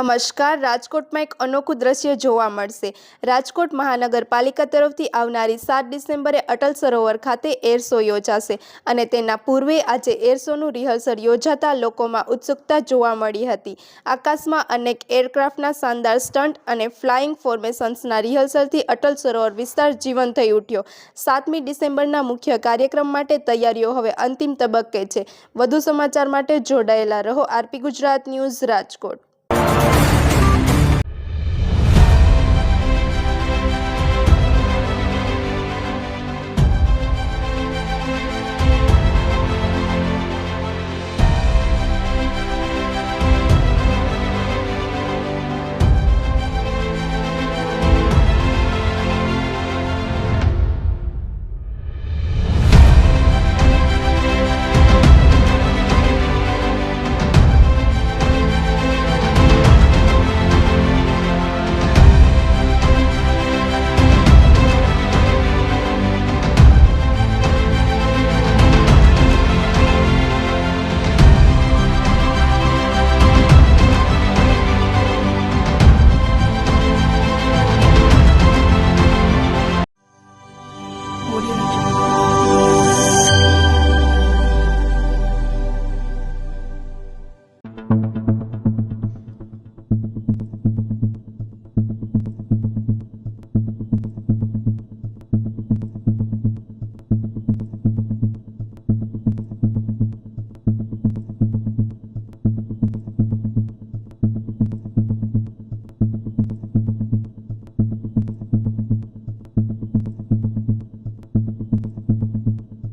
નમસ્કાર. રાજકોટમાં એક અનોખું દ્રશ્ય જોવા મળશે. રાજકોટ મહાનગરપાલિકા તરફથી આવનારી 7 ડિસેમ્બરે અટલ સરોવર ખાતે એર શો યોજાશે અને તેના પૂર્વે આજે એર શોનું રિહર્સલ યોજાતા લોકોમાં ઉત્સુકતા જોવા મળી હતી. આકાશમાં અનેક એરક્રાફ્ટના શાનદાર સ્ટન્ટ અને ફ્લાઇંગ ફોર્મેશન્સના રિહર્સલથી અટલ સરોવર વિસ્તાર જીવંત થઈ ઉઠ્યો. 7મી ડિસેમ્બરના મુખ્ય કાર્યક્રમ માટે તૈયારીઓ હવે અંતિમ તબક્કે છે. વધુ સમાચાર માટે જોડાયેલા રહો. RP Gujarat news, Rajkot.